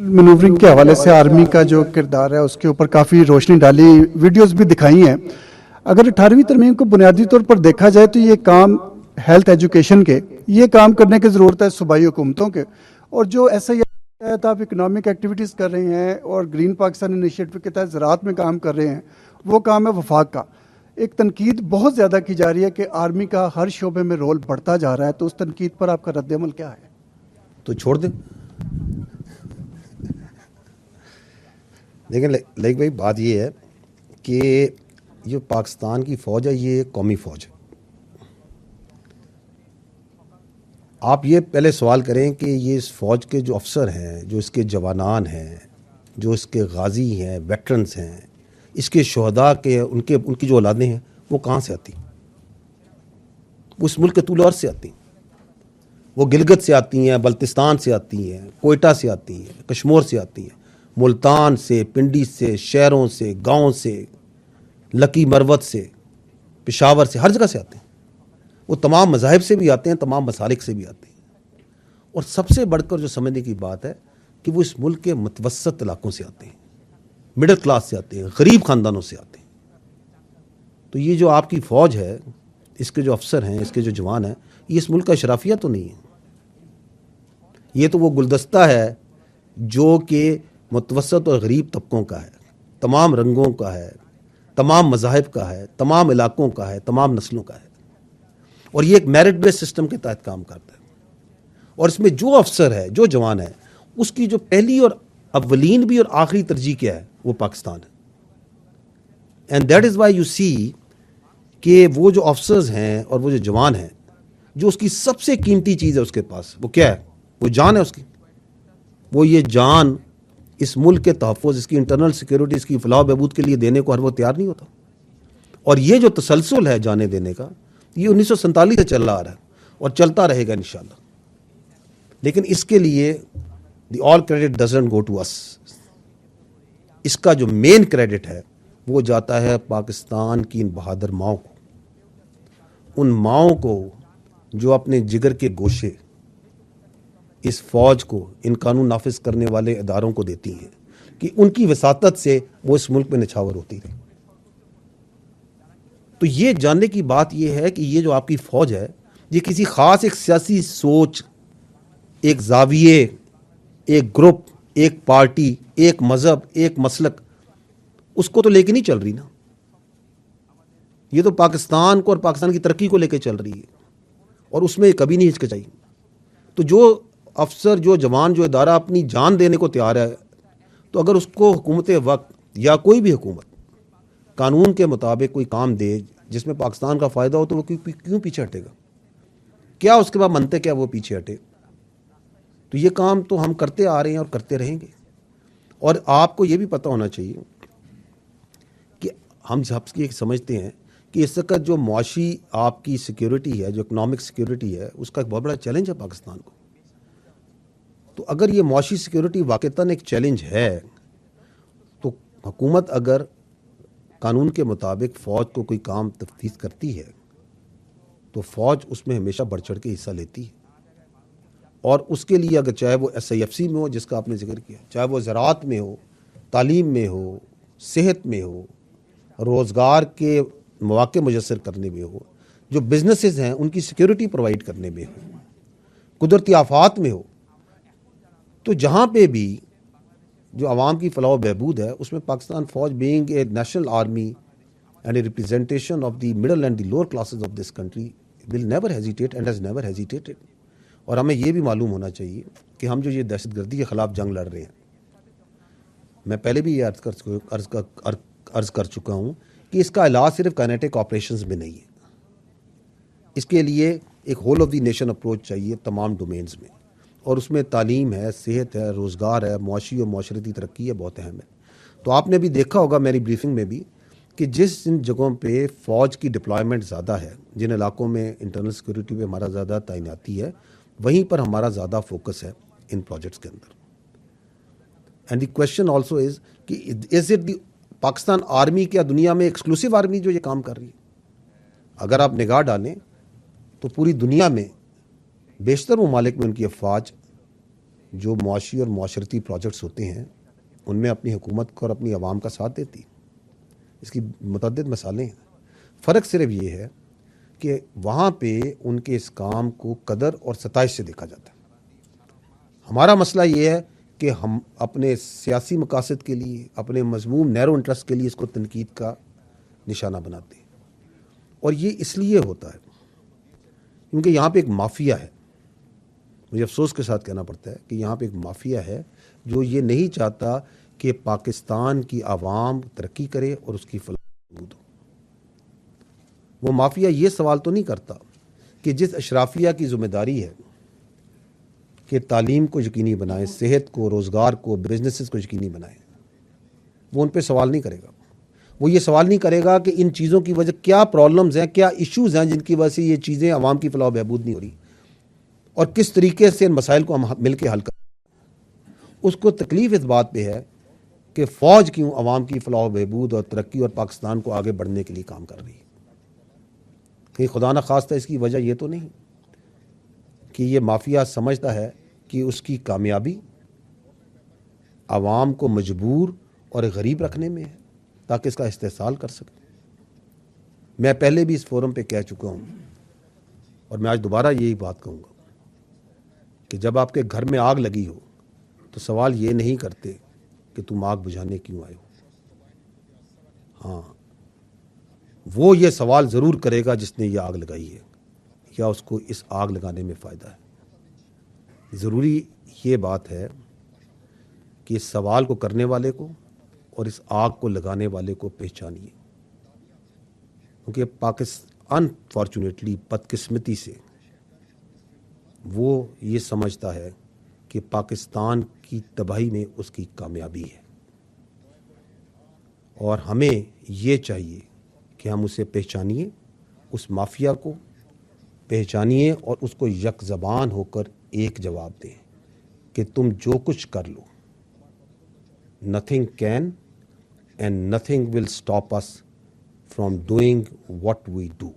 منورنگ کے حوالے سے آرمی کا جو کردار ہے اس کے اوپر کافی روشنی ڈالی، ویڈیوز بھی دکھائی ہیں. اگر 18ویں ترمیم کو بنیادی طور پر دیکھا جائے تو یہ کام ہیلتھ ایجوکیشن کے یہ کام کرنے کی ضرورت ہے صوبائی حکومتوں کے، اور جو ایسا آپ اکنامک ایکٹیویٹیز کر رہے ہیں اور گرین پاکستان انیشیٹو کے تحت زراعت میں کام کر رہے ہیں، وہ کام ہے وفاق کا. ایک تنقید بہت زیادہ کی جا رہی ہے کہ آرمی کا ہر شعبے میں رول بڑھتا جا رہا ہے، تو اس تنقید پر آپ کا رد عمل کیا ہے؟ تو چھوڑ دیں. دیکھیں لائک بھائی، بات یہ ہے کہ جو پاکستان کی فوج ہے یہ قومی فوج ہے. آپ یہ پہلے سوال کریں کہ یہ اس فوج کے جو افسر ہیں، جو اس کے جوانان ہیں، جو اس کے غازی ہیں، ویٹرنز ہیں، اس کے شہداء کے ان کی جو اولادیں ہیں وہ کہاں سے آتی ہیں؟ وہ اس ملک کے طول عرض سے آتی ہیں. وہ گلگت سے آتی ہیں، بلتستان سے آتی ہیں، کوئٹہ سے آتی ہیں، کشمور سے آتی ہیں، ملتان سے، پنڈی سے، شہروں سے، گاؤں سے، لکی مروت سے، پشاور سے، ہر جگہ سے آتے ہیں. وہ تمام مذاہب سے بھی آتے ہیں، تمام مسالک سے بھی آتے ہیں. اور سب سے بڑھ کر جو سمجھنے کی بات ہے کہ وہ اس ملک کے متوسط علاقوں سے آتے ہیں، مڈل کلاس سے آتے ہیں، غریب خاندانوں سے آتے ہیں. تو یہ جو آپ کی فوج ہے، اس کے جو افسر ہیں، اس کے جو جوان ہیں، یہ اس ملک کا اشرافیہ تو نہیں ہے. یہ تو وہ گلدستہ ہے جو کہ متوسط اور غریب طبقوں کا ہے، تمام رنگوں کا ہے، تمام مذاہب کا ہے، تمام علاقوں کا ہے، تمام نسلوں کا ہے. اور یہ ایک میرٹ بیس سسٹم کے تحت کام کرتا ہے. اور اس میں جو افسر ہے، جو جوان ہے، اس کی جو پہلی اور اولین بھی اور آخری ترجیح کیا ہے؟ وہ پاکستان ہے. And that is why you see کہ وہ جو افسرز ہیں اور وہ جو جوان ہیں، جو اس کی سب سے قیمتی چیز ہے اس کے پاس، وہ کیا ہے؟ وہ جان ہے اس کی. وہ یہ جان اس ملک کے تحفظ، اس کی انٹرنل سیکیورٹی، اس کی فلاح و بہبود کے لیے دینے کو ہر وہ تیار نہیں ہوتا. اور یہ جو تسلسل ہے جانے دینے کا، یہ 1947 سے چل رہا آ رہا ہے اور چلتا رہے گا انشاءاللہ. لیکن اس کے لیے the all credit doesn't go to us. اس کا جو مین کریڈٹ ہے وہ جاتا ہے پاکستان کی ان بہادر ماؤں کو، ان ماؤں کو جو اپنے جگر کے گوشے اس فوج کو، ان قانون نافذ کرنے والے اداروں کو دیتی ہیں کہ ان کی وساطت سے وہ اس ملک میں نچھاور ہوتی رہی. تو یہ جاننے کی بات یہ ہے کہ یہ جو آپ کی فوج ہے، یہ کسی خاص ایک سیاسی سوچ، ایک زاویے، ایک گروپ، ایک پارٹی، ایک مذہب، ایک مسلک، اس کو تو لے کے نہیں چل رہی نا. یہ تو پاکستان کو اور پاکستان کی ترقی کو لے کے چل رہی ہے، اور اس میں کبھی نہیں ہچکچائی. تو جو افسر، جو جوان، جو ادارہ اپنی جان دینے کو تیار ہے، تو اگر اس کو حکومت وقت یا کوئی بھی حکومت قانون کے مطابق کوئی کام دے جس میں پاکستان کا فائدہ ہو، تو وہ کیوں پیچھے ہٹے گا؟ کیا اس کے بعد منطق کیا وہ پیچھے ہٹے؟ تو یہ کام تو ہم کرتے آ رہے ہیں اور کرتے رہیں گے. اور آپ کو یہ بھی پتہ ہونا چاہیے کہ ہم سب کی سمجھتے ہیں کہ اس وقت جو معاشی آپ کی سیکیورٹی ہے، جو اکنامک سیکیورٹی ہے، اس کا ایک بہت بڑا چیلنج ہے پاکستان کو. تو اگر یہ معاشی سیکیورٹی واقعتاً ایک چیلنج ہے، تو حکومت اگر قانون کے مطابق فوج کو کوئی کام تفویض کرتی ہے تو فوج اس میں ہمیشہ بڑھ چڑھ کے حصہ لیتی ہے. اور اس کے لیے اگر چاہے وہ SIFC میں ہو جس کا آپ نے ذکر کیا، چاہے وہ زراعت میں ہو، تعلیم میں ہو، صحت میں ہو، روزگار کے مواقع میسر کرنے میں ہو، جو بزنسز ہیں ان کی سیکیورٹی پرووائڈ کرنے میں ہو، قدرتی آفات میں ہو، تو جہاں پہ بھی جو عوام کی فلاح و بہبود ہے، اس میں پاکستان فوج being a national army and a representation of the middle and the lower classes of this country will never hesitate and has never hesitated. اور ہمیں یہ بھی معلوم ہونا چاہیے کہ ہم جو یہ دہشت گردی کے خلاف جنگ لڑ رہے ہیں، میں پہلے بھی یہ عرض کر چکا ہوں کہ اس کا علاج صرف کائنیٹک آپریشنز میں نہیں ہے. اس کے لیے ایک whole of the nation approach چاہیے تمام ڈومینز میں، اور اس میں تعلیم ہے، صحت ہے، روزگار ہے، معاشی و معاشرتی ترقی ہے، بہت اہم ہے. تو آپ نے بھی دیکھا ہوگا میری بریفنگ میں بھی کہ جن جگہوں پہ فوج کی ڈپلائمنٹ زیادہ ہے، جن علاقوں میں انٹرنل سیکورٹی پہ ہمارا زیادہ تعیناتی ہے، وہیں پر ہمارا زیادہ فوکس ہے ان پروجیکٹس کے اندر. And the question also is کہ is it the Pakistan army کیا دنیا میں ایکسکلوسیو آرمی جو یہ کام کر رہی ہے؟ اگر آپ نگاہ ڈالیں تو پوری دنیا میں بیشتر ممالک میں ان کی افواج جو معاشی اور معاشرتی پروجیکٹس ہوتے ہیں ان میں اپنی حکومت کو اور اپنی عوام کا ساتھ دیتی. اس کی متعدد مثالیں ہیں. فرق صرف یہ ہے کہ وہاں پہ ان کے اس کام کو قدر اور ستائش سے دیکھا جاتا ہے. ہمارا مسئلہ یہ ہے کہ ہم اپنے سیاسی مقاصد کے لیے، اپنے مذموم نیرو انٹرسٹ کے لیے اس کو تنقید کا نشانہ بناتے ہیں. اور یہ اس لیے ہوتا ہے کیونکہ یہاں پہ ایک مافیا ہے. مجھے افسوس کے ساتھ کہنا پڑتا ہے کہ یہاں پہ ایک مافیا ہے جو یہ نہیں چاہتا کہ پاکستان کی عوام ترقی کرے اور اس کی فلاح بہبود ہو. وہ مافیا یہ سوال تو نہیں کرتا کہ جس اشرافیہ کی ذمہ داری ہے کہ تعلیم کو یقینی بنائے، صحت کو، روزگار کو، بزنسز کو یقینی بنائے، وہ ان پہ سوال نہیں کرے گا. وہ یہ سوال نہیں کرے گا کہ ان چیزوں کی وجہ کیا پرابلمز ہیں، کیا ایشوز ہیں جن کی وجہ سے یہ چیزیں عوام کی فلاح و بہبود نہیں ہو رہی، اور کس طریقے سے ان مسائل کو ہم مل کے حل کریں. اس کو تکلیف اس بات پہ ہے کہ فوج کیوں عوام کی فلاح و بہبود اور ترقی اور پاکستان کو آگے بڑھنے کے لیے کام کر رہی ہے. کہیں خدا نہ خواستہ اس کی وجہ یہ تو نہیں کہ یہ مافیا سمجھتا ہے کہ اس کی کامیابی عوام کو مجبور اور غریب رکھنے میں ہے تاکہ اس کا استحصال کر سکے. میں پہلے بھی اس فورم پہ کہہ چکا ہوں اور میں آج دوبارہ یہی بات کہوں گا کہ جب آپ کے گھر میں آگ لگی ہو تو سوال یہ نہیں کرتے کہ تم آگ بجھانے کیوں آئے ہو. ہاں، وہ یہ سوال ضرور کرے گا جس نے یہ آگ لگائی ہے یا اس کو اس آگ لگانے میں فائدہ ہے. ضروری یہ بات ہے کہ اس سوال کو کرنے والے کو اور اس آگ کو لگانے والے کو پہچانیے، کیونکہ پاکستان انفارچونیٹلی بدقسمتی سے وہ یہ سمجھتا ہے کہ پاکستان کی تباہی میں اس کی کامیابی ہے. اور ہمیں یہ چاہیے کہ ہم اسے پہچانیے، اس مافیا کو پہچانیے اور اس کو یک زبان ہو کر ایک جواب دیں کہ تم جو کچھ کر لو، nothing can and nothing will stop us from doing what we do.